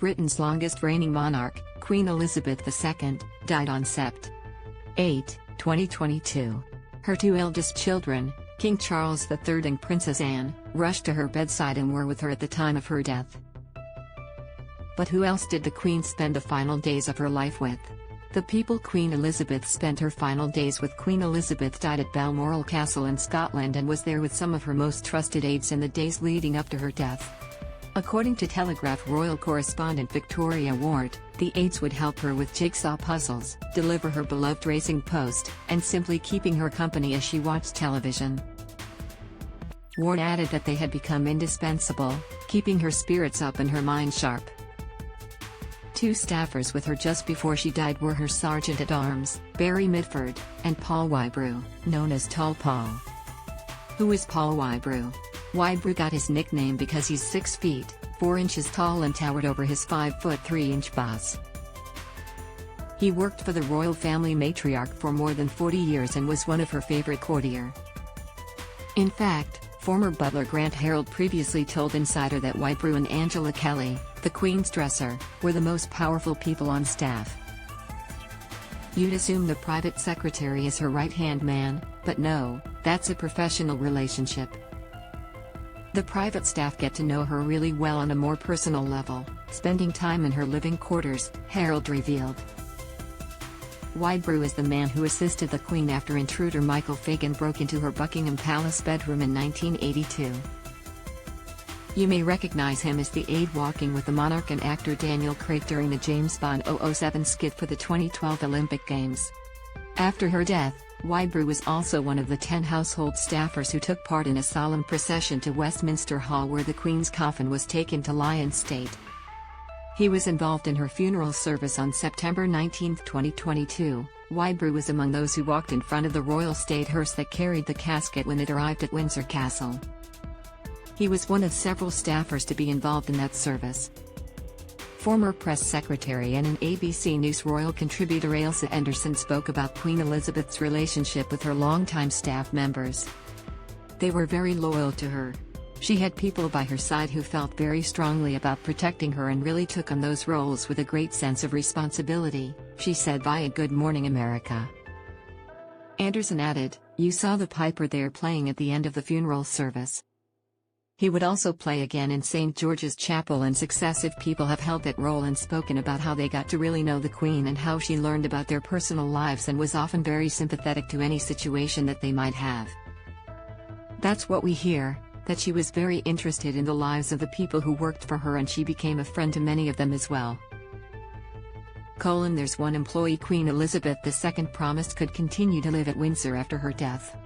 Britain's longest reigning monarch, Queen Elizabeth II, died on Sept. 8, 2022. Her two eldest children, King Charles III and Princess Anne, rushed to her bedside and were with her at the time of her death. But who else did the Queen spend the final days of her life with? The people Queen Elizabeth spent her final days with. Queen Elizabeth died at Balmoral Castle in Scotland and was there with some of her most trusted aides in the days leading up to her death. According to Telegraph royal correspondent Victoria Ward, the aides would help her with jigsaw puzzles, deliver her beloved racing post, and simply keeping her company as she watched television. Ward added that they had become indispensable, keeping her spirits up and her mind sharp. Two staffers with her just before she died were her Sergeant-at-Arms, Barry Mitford, and Paul Wybrew, known as Tall Paul. Who is Paul Wybrew? Wybrew got his nickname because he's 6 feet, 4 inches tall and towered over his 5 foot 3 inch boss. He worked for the royal family matriarch for more than 40 years and was one of her favorite courtier. In fact, former butler Grant Harold previously told Insider that Wybrew and Angela Kelly, the Queen's dresser, were the most powerful people on staff. You'd assume the private secretary is her right-hand man, but no, that's a professional relationship. The private staff get to know her really well on a more personal level, spending time in her living quarters, Harold revealed. Wybrew is the man who assisted the Queen after intruder Michael Fagan broke into her Buckingham Palace bedroom in 1982. You may recognize him as the aide walking with the monarch and actor Daniel Craig during the James Bond 007 skit for the 2012 Olympic Games. After her death, Wybrew was also one of the 10 household staffers who took part in a solemn procession to Westminster Hall where the Queen's coffin was taken to lie in state. He was involved in her funeral service on September 19, 2022. Wybrew was among those who walked in front of the royal state hearse that carried the casket when it arrived at Windsor Castle. He was one of several staffers to be involved in that service. Former press secretary and an ABC News royal contributor Ailsa Anderson spoke about Queen Elizabeth's relationship with her longtime staff members. They were very loyal to her. She had people by her side who felt very strongly about protecting her and really took on those roles with a great sense of responsibility, she said via Good Morning America. Anderson added, "You saw the piper there playing at the end of the funeral service. He would also play again in St. George's Chapel, and successive people have held that role and spoken about how they got to really know the Queen and how she learned about their personal lives and was often very sympathetic to any situation that they might have. That's what we hear, that she was very interested in the lives of the people who worked for her and she became a friend to many of them as well." There's one employee Queen Elizabeth II promised could continue to live at Windsor after her death.